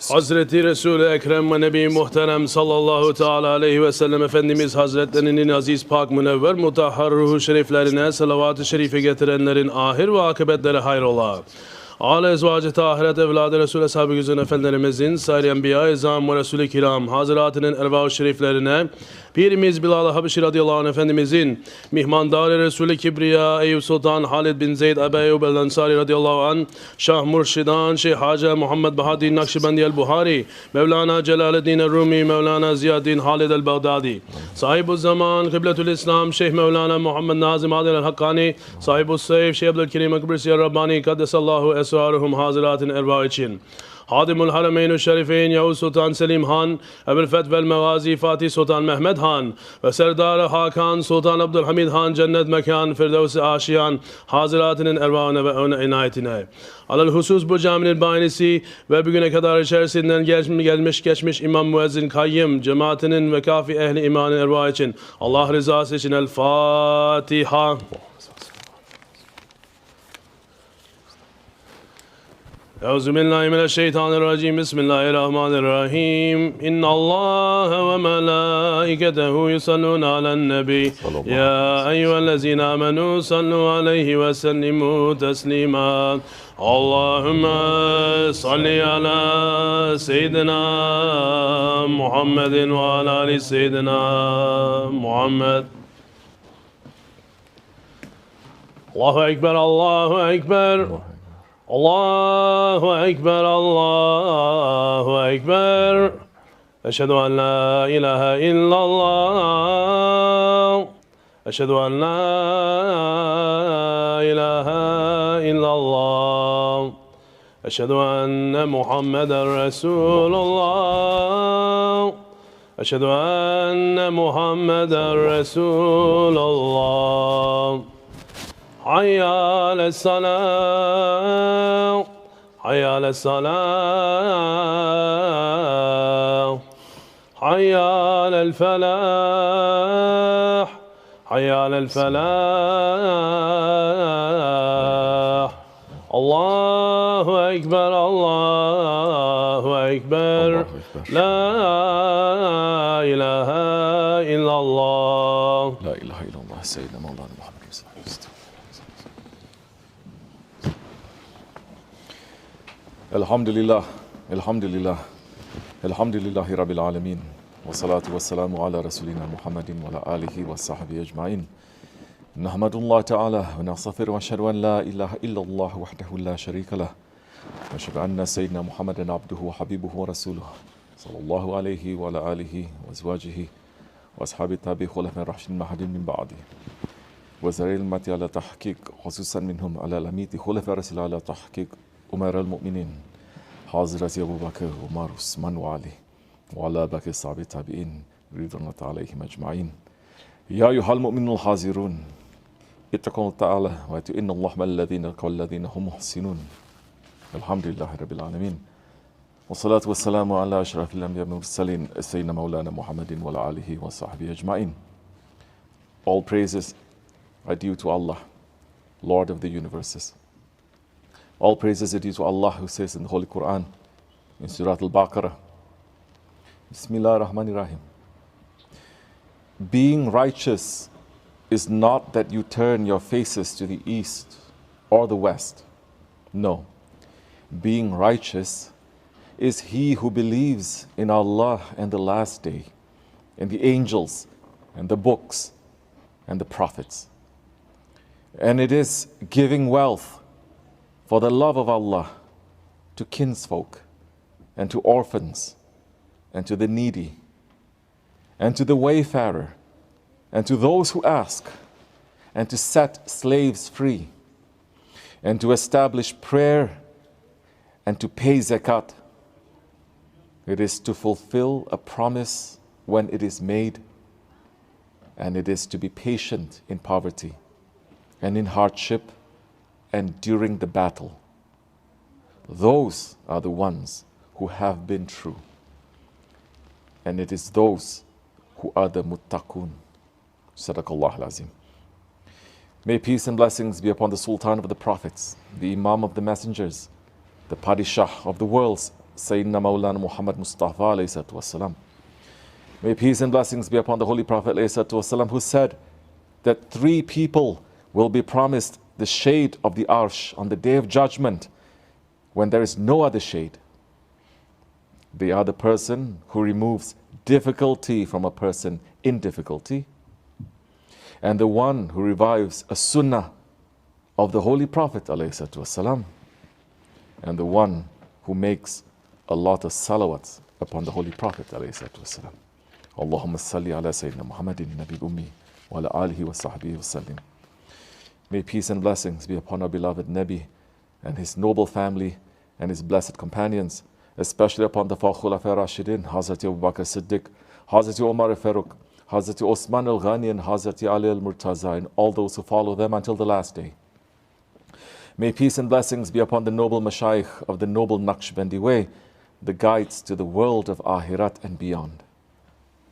Hazreti Resul-i Ekrem ve Nebi Muhterem sallallahu teala aleyhi ve sellem Efendimiz Hazretlerinin aziz pak münevver mutahhar ruhu şeriflerine salavat-ı şerife getirenlerin ahir ve akıbetleri hayrola. Âle ezvacı tahiret evladı Resul-i Sahibi Güzün Efendilerimizin sair enbiya-i izam ve Resul-i Kiram Hazretinin erva-ı şeriflerine Pirimiz Bilal-i Habeşi radıyallahu anh Efendimizin mihmandar-ı Resul-i Kibriya Eyüp Sultan Halid bin Zeyd Ebu Eyyub el-Ensari radıyallahu anh Şah Murşidan Şeyh Hacı Muhammed Bahaddin Naksibendi el-Buhari Mevlana Celaleddin el-Rumi Mevlana Ziyaddin Halid el-Baghdadi Sahibulzaman Kıbletül İslam Şeyh Mevlana Muhammed Nazım Adil el-Hakkani SahibulSaif Şeyh Abdulkerim Kibrisi el-Rabbani Kaddesallahu esraruhum haziratın erva için Hadimul Harameyn-i Şerifeyn Yavuz Sultan Selim Han, Ebul Fetvel Mevazi Fatih Sultan Mehmed Han ve Serdar Hakan Sultan Abdülhamid Han cennet mekan Firdevs-i Aşiyan Haziratının ervahına ve ön inayetine. Alel husus bu caminin bahanesi ve bugüne kadar içerisinden gelmiş geçmiş İmam Müezzin Kayyım cemaatinin ve kafi ehli imanın ervahı için Allah rızası için El Fatiha. Euzubillahimineşşeytanirracim. Bismillahirrahmanirrahim. İnnallâhe ve melâiketehu yusallûne alen nebi. Ya eyyühellezîne amenû sallu aleyhi ve sellimû teslîmâ. Allahümme salli ala seyyidina Muhammedin ve ala ali seyyidina Muhammed. Allahu Ekber, Allahu Ekber. Allahu Ekber, Allahu Ekber. Eşhedü en la ilahe illallah. Eşhedü en la ilahe illallah. Eşhedü enne Muhammeden Resulullah. Eşhedü enne Muhammeden Resulullah. Hayy ale's salah, hayy ale's salah, hayy alel felah, hayy alel felah. Allahu Ekber, Allahu Ekber. La ilahe illallah. La ilahe illallah. Seyyidina Mevlana Muhammed Resulullah. Elhamdülillah, elhamdülillah, elhamdülillahi Rabbil alemin. Ve salatu ve selamu ala Resulina Muhammedin ve ala alihi ve sahbihi ecmain. Nahmedullah Teala ve nastağfir ve eşhedü en la ilahe illallah vahdehu la şerike leh. Ve eşhedü enne seyyidina Muhammeden abduhu ve habibuhu ve resuluhu. Sallallahu aleyhi ve ala alihi ve ezvacihi ve ashabi tabi hulefen rahşin mahadin min ba'di. Ve zeril mati ala tahkik hususan minhum ala lamiti hulefe resil ala tahkik Ömer el-Mu'minin, Hazreti Ebu Bakır, Umar, Osman ve Ali, ve ala bakir sahabi tabi'in, ridvanat aleyhim ecma'in. Ya eyyuhal mu'minul hazirun, ittakullah ta'ala, ve etu'innallah mellezine kavellezine hum muhsinun. Elhamdülillahi Rabbil alemin. Ve salatu ve selamu ala eşrafil enbiya ve mursalin, seyyidina Mevlana Muhammedin ve ala alihi ve sahbihi ecma'in. All praises are due to Allah, Lord of the universes. All praises are due to Allah who says in the Holy Quran, in Surah Al-Baqarah, Bismillahirrahmanirrahim. Being righteous is not that you turn your faces to the east or the west. No. Being righteous is he who believes in Allah and the last day, and the angels, and the books, and the prophets. And it is giving wealth for the love of Allah to kinsfolk and to orphans and to the needy and to the wayfarer and to those who ask and to set slaves free and to establish prayer and to pay zakat. It is to fulfill a promise when it is made, and it is to be patient in poverty and in hardship and during the battle. Those are the ones who have been true. And it is those who are the muttaqun. Sadaqallah al-Azim. May peace and blessings be upon the Sultan of the Prophets, the Imam of the Messengers, the Padishah of the worlds, Sayyidina Mawlana Muhammad Mustafa alayhi salatu wasalam. May peace and blessings be upon the Holy Prophet alayhi salatu wasalam, who said that 3 people will be promised the shade of the Arsh on the Day of Judgment when there is no other shade. They are the person who removes difficulty from a person in difficulty, and the one who revives a sunnah of the Holy Prophet ﷺ, and the one who makes a lot of salawats upon the Holy Prophet ﷺ. Allahumma salli ala Sayyidina Muhammadin Nabi Ummi wa ala alihi wa sahbihi wa sallim. May peace and blessings be upon our beloved Nabi and his noble family and his blessed companions, especially upon the four Khulafa Rashidin, Hazrat Abu Bakr Siddiq, Hazrat Umar Farooq, Hazrat Osman al-Ghani, and Hazrat Ali al-Murtaza, and all those who follow them until the last day. May peace and blessings be upon the noble Mashaykh of the noble Nakshibendi way, the guides to the world of Akhirat and beyond.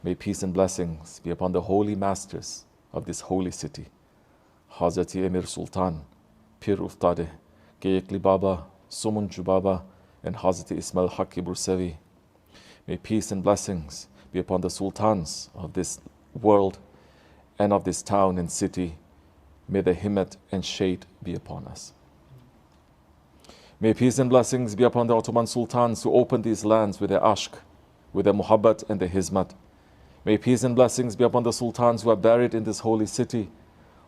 May peace and blessings be upon the holy masters of this holy city, Hazrat Emir Sultan, Pir Uftade, Geyekli Baba, Sumunju Baba, and Hazrat Ismail Haqqi Bursavi. May peace and blessings be upon the sultans of this world and of this town and city. May the himmat and shade be upon us. May peace and blessings be upon the Ottoman sultans who opened these lands with their ashq, with their muhabbat and their hizmat. May peace and blessings be upon the sultans who are buried in this holy city,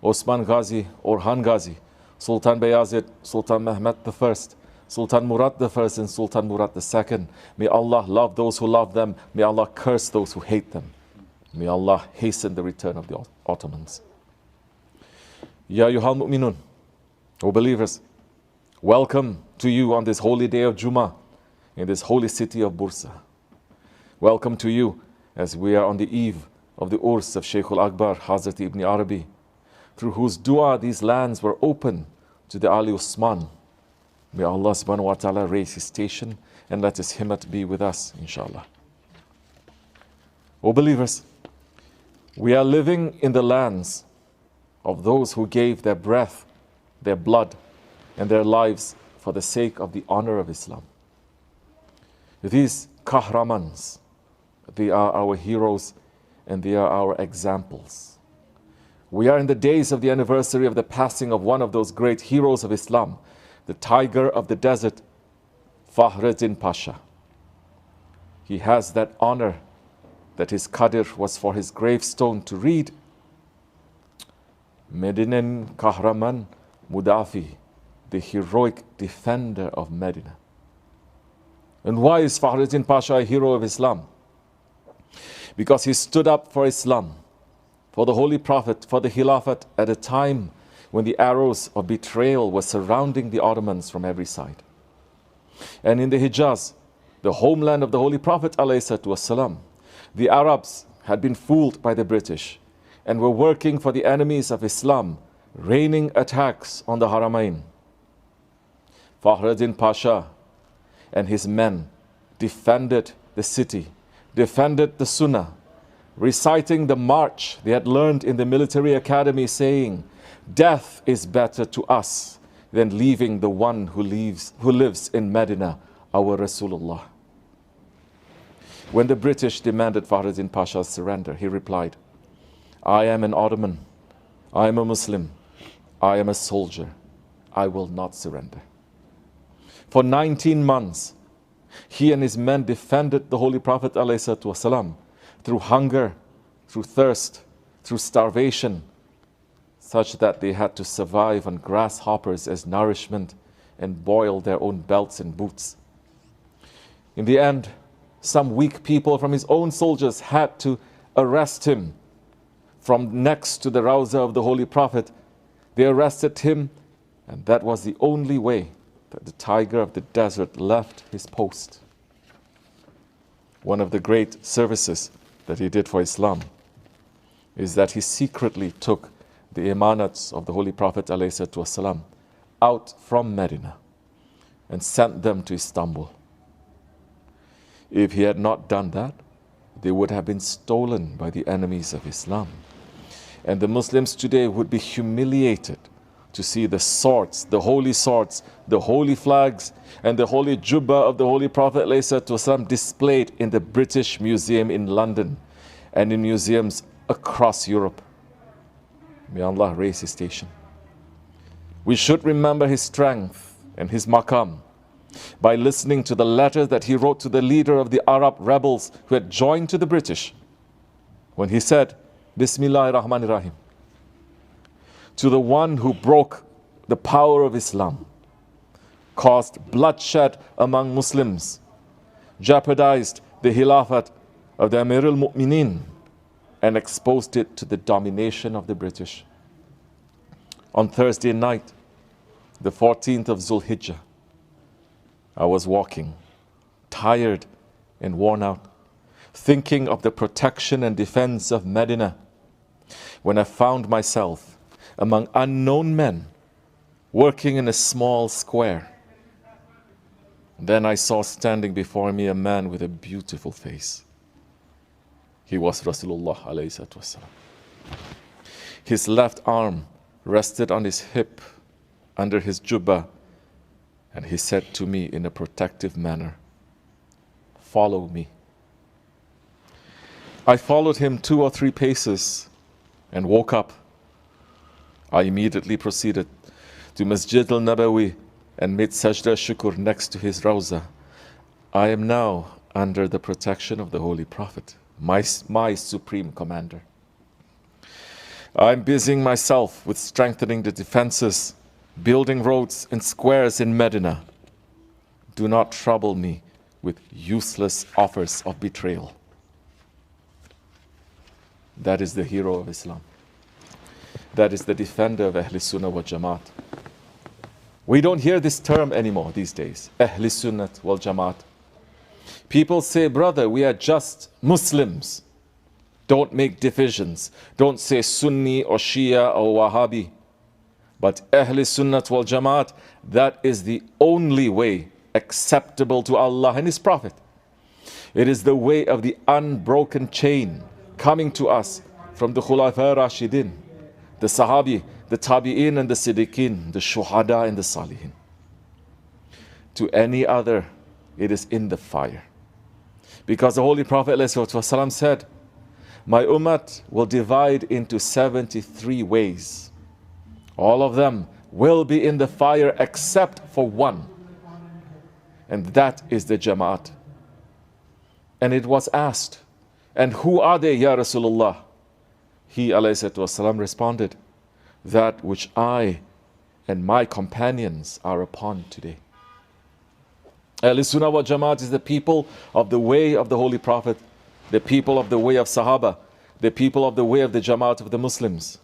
Osman Ghazi, Orhan Ghazi, Sultan Bayazid, Sultan Mehmet I, Sultan Murad I, and Sultan Murad II. May Allah love those who love them. May Allah curse those who hate them. May Allah hasten the return of the Ottomans. Ya ayyuhal mu'minun, O believers, welcome to you on this holy day of Jumma in this holy city of Bursa. Welcome to you as we are on the eve of the Urs of Shaykh Akbar, Hazrat Ibn Arabi, through whose dua these lands were open to the Ali Usman. May Allah subhanahu wa ta'ala raise his station and let his himmat be with us, inshallah. O believers, we are living in the lands of those who gave their breath, their blood, and their lives for the sake of the honor of Islam. These kahramans, they are our heroes and they are our examples. We are in the days of the anniversary of the passing of one of those great heroes of Islam, the tiger of the desert, Fakhruddin Pasha. He has that honor that his qadir was for his gravestone to read, Medinen Kahraman Mudafi, the heroic defender of Medina. And why is Fakhruddin Pasha a hero of Islam? Because he stood up for Islam, for the Holy Prophet, for the Khilafat at a time when the arrows of betrayal were surrounding the Ottomans from every side. And in the Hijaz, the homeland of the Holy Prophet ﷺ, the Arabs had been fooled by the British and were working for the enemies of Islam, raining attacks on the Haramain. Fakhruddin Pasha and his men defended the city, defended the Sunnah, reciting the march they had learned in the military academy, saying, "Death is better to us than leaving the one who lives in Medina, our Rasulullah." When the British demanded Fakhruddin Pasha's surrender, he replied, "I am an Ottoman, I am a Muslim, I am a soldier, I will not surrender." For 19 months, he and his men defended the Holy Prophet ﷺ through hunger, through thirst, through starvation, such that they had to survive on grasshoppers as nourishment and boil their own belts and boots. In the end, some weak people from his own soldiers had to arrest him. From next to the Rawza of the Holy Prophet, they arrested him, and that was the only way that the tiger of the desert left his post. One of the great services that he did for Islam is that he secretly took the emanats of the Holy Prophet ﷺ out from Medina and sent them to Istanbul. If he had not done that, they would have been stolen by the enemies of Islam. And the Muslims today would be humiliated to see the swords, the holy flags, and the holy Jumma of the Holy Prophet ﷺ displayed in the British Museum in London and in museums across Europe. May Allah raise his station. We should remember his strength and his maqam by listening to the letter that he wrote to the leader of the Arab rebels who had joined to the British, when he said, Bismillahir Rahmanir Rahim, to the one who broke the power of Islam, caused bloodshed among Muslims, jeopardized the Khilafat of the Amir al-Mu'mineen, and exposed it to the domination of the British. On Thursday night, the 14th of Zulhijjah, I was walking, tired and worn out, thinking of the protection and defense of Medina, when I found myself among unknown men working in a small square. Then I saw standing before me a man with a beautiful face. He was Rasulullah alayhi salatu wasalam. His left arm rested on his hip under his jubba, and he said to me in a protective manner, "Follow me." I followed him 2 or 3 paces and woke up. I immediately proceeded to Masjid al-Nabawi and made sajda shukr next to his rawza. I am now under the protection of the Holy Prophet, my supreme commander. I'm busying myself with strengthening the defenses, building roads and squares in Medina. Do not trouble me with useless offers of betrayal. That is the hero of Islam. That is the defender of Ahl Sunnah wal Jamaat. We don't hear this term anymore these days, Ahl Sunnah wal Jamaat. People say, brother, we are just Muslims. Don't make divisions. Don't say Sunni or Shia or Wahhabi. But Ahl Sunnah wal Jamaat, that is the only way acceptable to Allah and His Prophet. It is the way of the unbroken chain coming to us from the Khulafa Rashidin, the Sahabi, the Tabi'in and the Siddiqin, the Shuhada and the Salihin. To any other, it is in the fire. Because the Holy Prophet ﷺ said, my ummah will divide into 73 ways. All of them will be in the fire except for one. And that is the Jama'at. And it was asked, and who are they, Ya Rasulullah? He ﷺ responded, that which I and my companions are upon today. Ahl Sunnah wal Jamaat is the people of the way of the Holy Prophet, the people of the way of Sahaba, the people of the way of the Jamaat of the Muslims.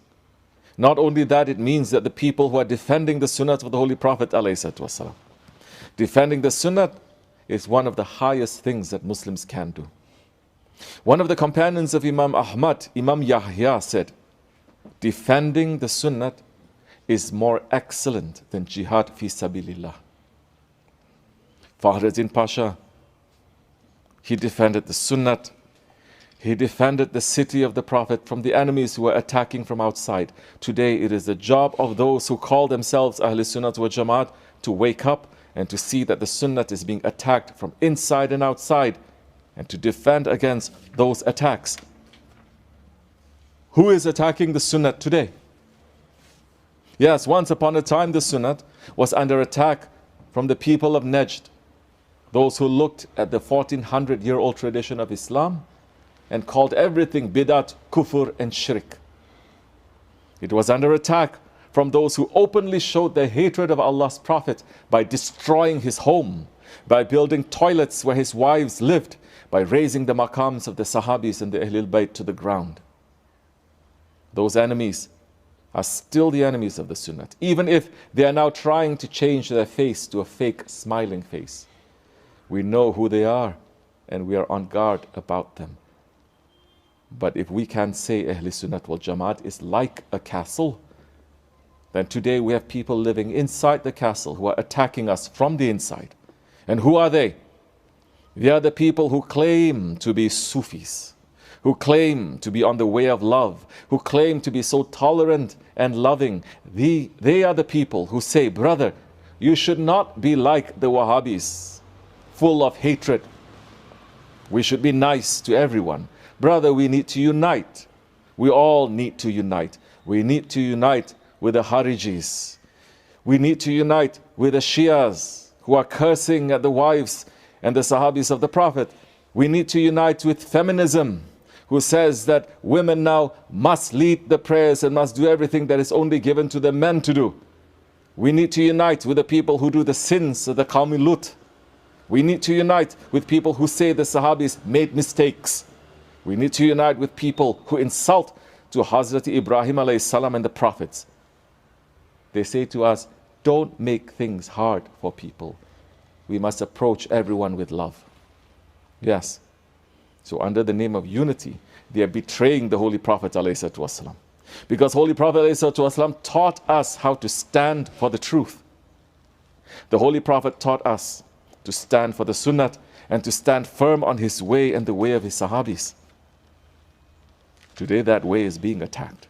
Not only that, it means that the people who are defending the Sunnah of the Holy Prophet ﷺ. Defending the Sunnah is one of the highest things that Muslims can do. One of the companions of Imam Ahmad, Imam Yahya, said, defending the Sunnah is more excellent than jihad fi sabilillah. Fakhruddin Pasha, he defended the Sunnah. He defended the city of the Prophet from the enemies who were attacking from outside. Today it is the job of those who call themselves Ahl Sunnah wal Jamaat to wake up and to see that the Sunnah is being attacked from inside and outside, and to defend against those attacks. Who is attacking the Sunnah today? Yes, once upon a time the Sunnah was under attack from the people of Najd, those who looked at the 1400-year-old tradition of Islam and called everything bid'at, kufr and shirk. It was under attack from those who openly showed their hatred of Allah's Prophet by destroying his home, by building toilets where his wives lived, by raising the maqams of the Sahabis and the Ahlul Bayt to the ground. Those enemies are still the enemies of the Sunnah, even if they are now trying to change their face to a fake smiling face. We know who they are and we are on guard about them. But if we can say Ahl Sunnah wal Jamaat is like a castle, then today we have people living inside the castle who are attacking us from the inside. And who are they? They are the people who claim to be Sufis, who claim to be on the way of love, who claim to be so tolerant and loving, they are the people who say, brother, you should not be like the Wahhabis, full of hatred. We should be nice to everyone. Brother, we need to unite. We all need to unite. We need to unite with the Harijis. We need to unite with the Shias who are cursing at the wives and the Sahabis of the Prophet. We need to unite with feminism, who says that women now must lead the prayers and must do everything that is only given to the men to do. We need to unite with the people who do the sins of the Qawmi Lut. We need to unite with people who say the Sahabis made mistakes. We need to unite with people who insult to Hazrat Ibrahim alayhi salam and the prophets. They say to us, don't make things hard for people. We must approach everyone with love. Yes. So under the name of unity, they are betraying the Holy Prophet ﷺ. Because Holy Prophet ﷺ taught us how to stand for the truth. The Holy Prophet taught us to stand for the Sunnat and to stand firm on his way and the way of his Sahabis. Today that way is being attacked.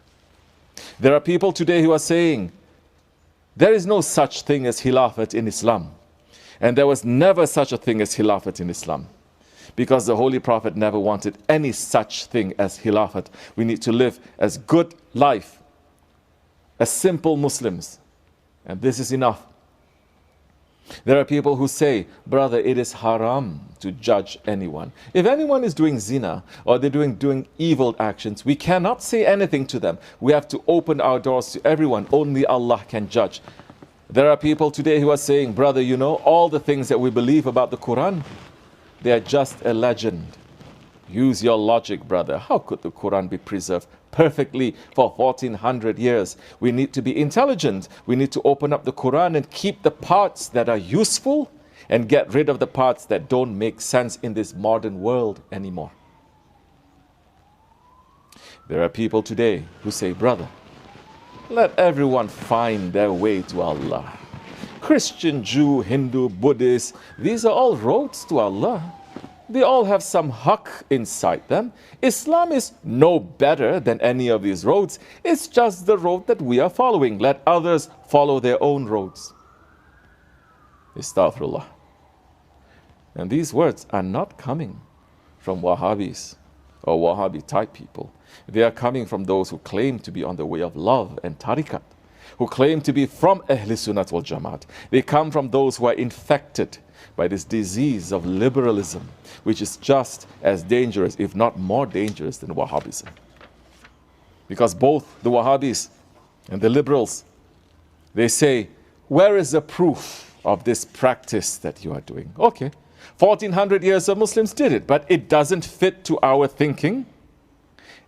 There are people today who are saying, there is no such thing as Khilafat in Islam. And there was never such a thing as Khilafat in Islam. Because the Holy Prophet never wanted any such thing as Khilafat. We need to live as good life, as simple Muslims. And this is enough. There are people who say, brother, it is haram to judge anyone. If anyone is doing zina or they're doing evil actions, we cannot say anything to them. We have to open our doors to everyone. Only Allah can judge. There are people today who are saying, brother, you know, all the things that we believe about the Quran, they are just a legend. Use your logic, brother. How could the Quran be preserved perfectly for 1400 years? We need to be intelligent. We need to open up the Quran and keep the parts that are useful and get rid of the parts that don't make sense in this modern world anymore. There are people today who say, brother, let everyone find their way to Allah. Christian, Jew, Hindu, Buddhist, these are all roads to Allah. They all have some haqq inside them. Islam is no better than any of these roads. It's just the road that we are following. Let others follow their own roads. Astaghfirullah. And these words are not coming from Wahhabis or Wahhabi type people. They are coming from those who claim to be on the way of love and tariqat, who claim to be from Ahl Sunnat wal Jamaat. They come from those who are infected by this disease of liberalism, which is just as dangerous, if not more dangerous, than Wahhabism. Because both the Wahhabis and the liberals, they say, where is the proof of this practice that you are doing? Okay, 1400 years of Muslims did it, but it doesn't fit to our thinking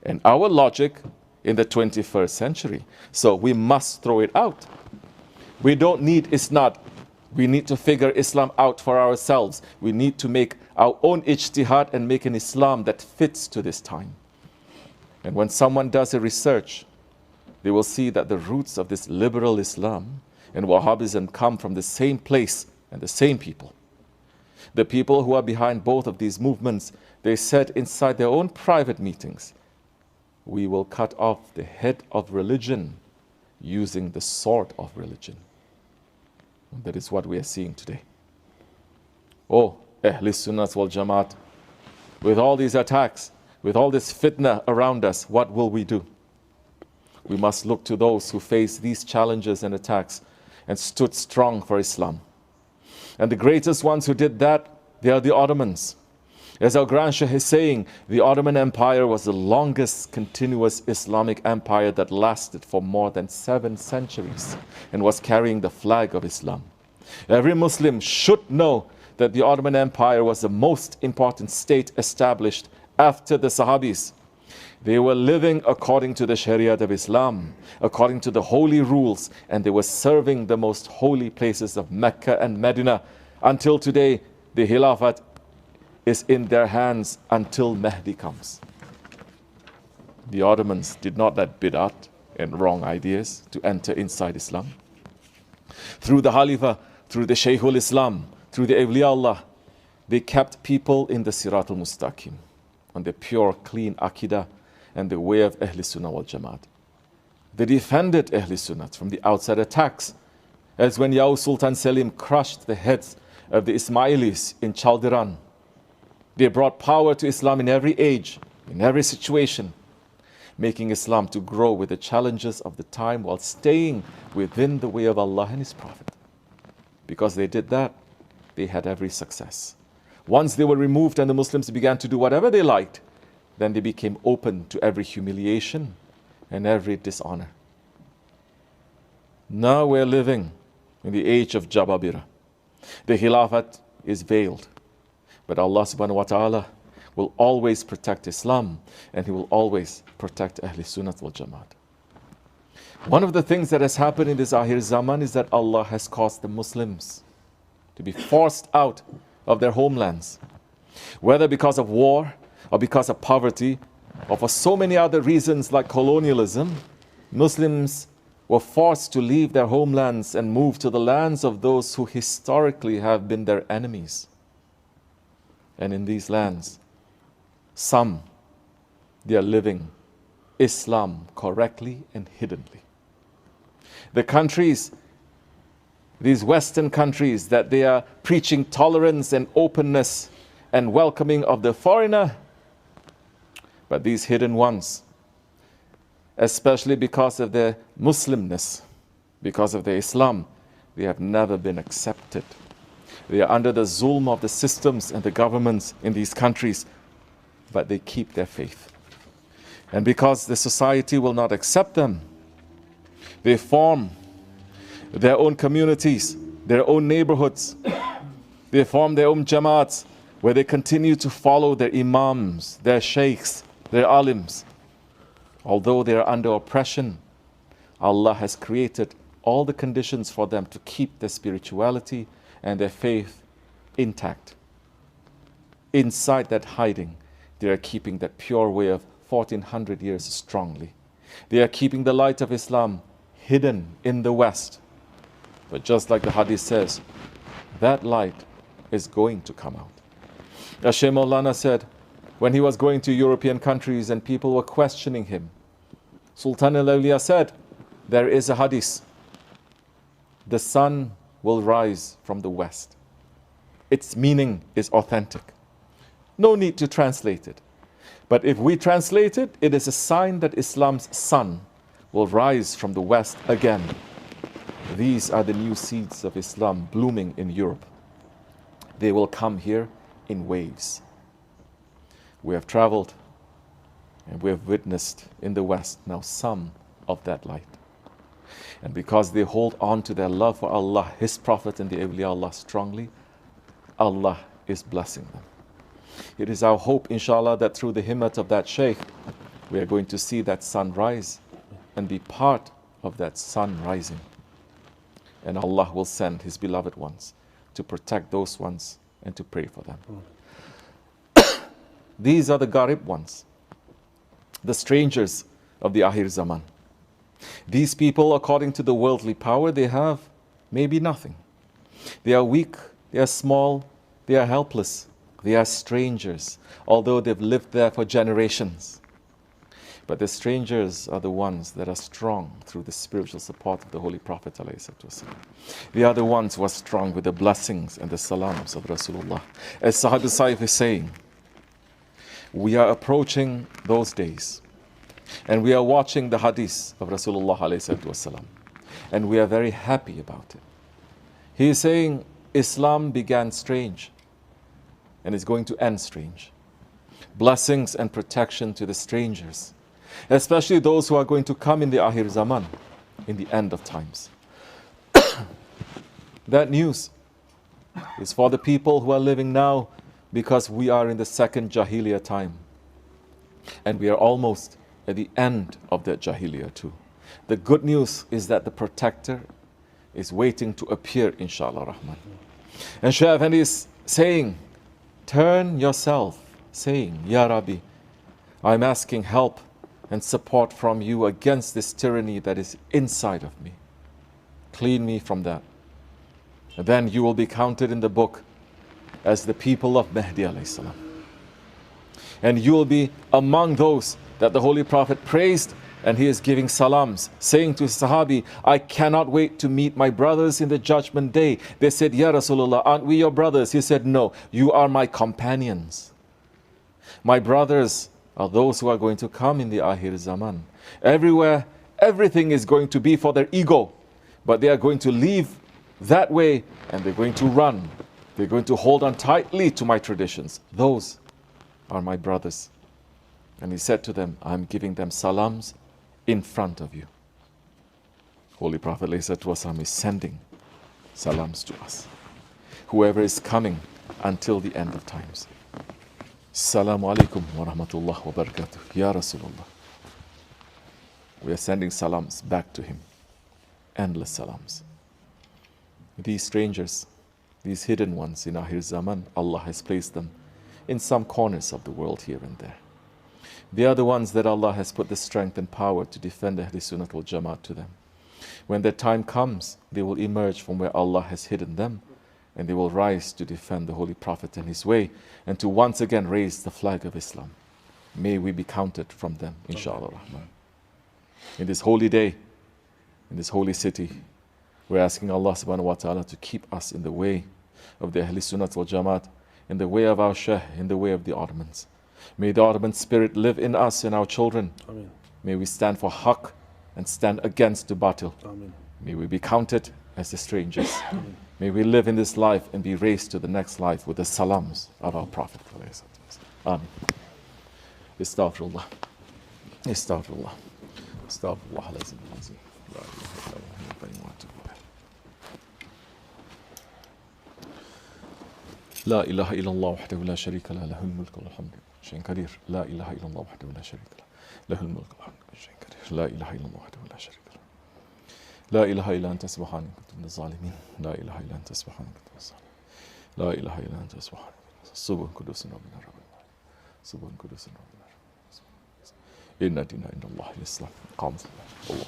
and our logic in the 21st century. So we must throw it out. We don't need Isnad. We need to figure Islam out for ourselves. We need to make our own ijtihad and make an Islam that fits to this time. And when someone does a research, they will see that the roots of this liberal Islam and Wahhabism come from the same place and the same people. The people who are behind both of these movements, they said inside their own private meetings, we will cut off the head of religion using the sword of religion. And that is what we are seeing today. Oh, Ahl Sunnat wal Jamaat, with all these attacks, with all this fitna around us, what will we do? We must look to those who faced these challenges and attacks and stood strong for Islam. And the greatest ones who did that, they are the Ottomans. As our Grand Shaykh is saying, the Ottoman Empire was the longest continuous Islamic empire that lasted for more than 7 centuries and was carrying the flag of Islam. Every Muslim should know that the Ottoman Empire was the most important state established after the Sahabis. They were living according to the Shariat of Islam, according to the holy rules, and they were serving the most holy places of Mecca and Medina. Until today, the Khilafat is in their hands until Mahdi comes. The Ottomans did not let bid'at and wrong ideas to enter inside Islam. Through the Khalifa, through the Shaykhul Islam, through the Awliya Allah, they kept people in the Siratul Mustaqim, on the pure, clean Aqidah and the way of Ahl Sunnah wal Jamaat. They defended Ahl Sunnah from the outside attacks, as when Yaw Sultan Selim crushed the heads of the Ismailis in Chaldiran. They brought power to Islam in every age, in every situation, making Islam to grow with the challenges of the time while staying within the way of Allah and His Prophet. Because they did that, they had every success. Once they were removed and the Muslims began to do whatever they liked, then they became open to every humiliation and every dishonor. Now we're living in the age of Jababira. The Khilafat is veiled, but Allah subhanahu wa ta'ala will always protect Islam, and He will always protect Ahl Sunnah wal Jamaat. One of the things that has happened in this Ahir Zaman is that Allah has caused the Muslims to be forced out of their homelands, whether because of war or because of poverty or for so many other reasons like colonialism. Muslims were forced to leave their homelands and move to the lands of those who historically have been their enemies. And in these lands, some, they are living Islam correctly and hiddenly. The countries, these Western countries, that they are preaching tolerance and openness and welcoming of the foreigner, but these hidden ones, especially because of their Muslimness, because of their Islam, they have never been accepted. They are under the zulm of the systems and the governments in these countries, but they keep their faith. And because the society will not accept them, they form their own communities, their own neighborhoods. They form their own jamaats, where they continue to follow their imams, their sheikhs, their alims. Although they are under oppression, Allah has created all the conditions for them to keep their spirituality and their faith intact. Inside that hiding, they are keeping that pure way of 1400 years strongly. They are keeping the light of Islam hidden in the West. But just like the hadith says, that light is going to come out. As Shaykh Maulana said, when he was going to European countries and people were questioning him, Sultan al-Awliya said, there is a hadith, the sun will rise from the west. Its meaning is authentic. No need to translate it. But if we translate it, it is a sign that Islam's sun will rise from the west again. These are the new seeds of Islam blooming in Europe. They will come here in waves. We have traveled and we have witnessed in the West now some of that light. And because they hold on to their love for Allah, His Prophet and the awliya Allah strongly, Allah is blessing them. It is our hope, inshallah, that through the himmat of that Shaykh, we are going to see that sun rise and be part of that sun rising. And Allah will send His beloved ones to protect those ones and to pray for them. These are the Gharib ones, the strangers of the Ahir Zaman. These people, according to the worldly power, they have maybe nothing. They are weak, they are small, they are helpless, they are strangers, although they've lived there for generations. But the strangers are the ones that are strong through the spiritual support of the Holy Prophet ﷺ. They are the ones who are strong with the blessings and the salams of Rasulullah. As SahibulSaif is saying, we are approaching those days, and we are watching the hadith of Rasulullah ﷺ, and we are very happy about it. He is saying Islam began strange and is going to end strange. Blessings and protection to the strangers, especially those who are going to come in the Ahir Zaman, in the end of times. That news is for the people who are living now, because we are in the second Jahiliyyah time. And we are almost at the end of that Jahiliyyah too. The good news is that the protector is waiting to appear, inshallah Rahman. And Shaykh Effendi is saying, turn yourself, saying, Ya Rabbi, I'm asking help and support from you against this tyranny that is inside of me. Clean me from that. And then you will be counted in the book as the people of Mahdi alayhi salam. And you will be among those that the Holy Prophet praised, and he is giving salams, saying to his Sahabi, I cannot wait to meet my brothers in the judgment day. They said, Ya Rasulullah, aren't we your brothers? He said, no, you are my companions. My brothers are those who are going to come in the Ahir Zaman. Everywhere, everything is going to be for their ego, but they are going to leave that way and they're going to run. They're going to hold on tightly to my traditions. Those are my brothers. And he said to them, I'm giving them salams in front of you. Holy Prophet ﷺ is sending salams to us. Whoever is coming until the end of times. Assalamu alaikum wa rahmatullah wa barakatuh. Ya Rasulullah. We are sending salams back to him. Endless salams. These strangers, these hidden ones in Ahir Zaman, Allah has placed them in some corners of the world here and there. They are the ones that Allah has put the strength and power to defend Ahl Sunnat wal Jamaat to them. When their time comes, they will emerge from where Allah has hidden them, and they will rise to defend the Holy Prophet and his way, and to once again raise the flag of Islam. May we be counted from them, inshallah rahman. In this holy day, in this holy city, we're asking Allah subhanahu wa ta'ala to keep us in the way of the Ahl Sunnat wal Jamaat, in the way of our Shaykh, in the way of the Ottomans. May the Ottoman spirit live in us and our children. Amen. May we stand for haqq and stand against the batil. Amen. May we be counted as the strangers. May we live in this life and be raised to the next life with the salams of our Prophet. Amen. Astaghfirullah. Astaghfirullah. Astaghfirullah. لا إله إلا الله وحده لا شريك له له الملك والحمد شيء كبير لا إله إلا الله وحده لا شريك له له الملك والحمد شيء كبير لا إله إلا الله وحده لا شريك له لا إله إلا أنت سبحانك كنت من الظالمين لا إله إلا أنت سبحانك كنت من الظالمين لا إله إلا أنت سبحانك سبحان قدوس ربنا رب العالمين سبحان قدوس ربنا إن دين عند الله الإسلام قام الله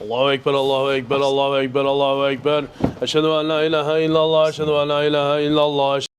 Allahu Ekber, Allahu Ekber, Allahu Ekber, Allahu Ekber. Eşhedü en la ilahe illallah, eşhedü en la ilahe illallah.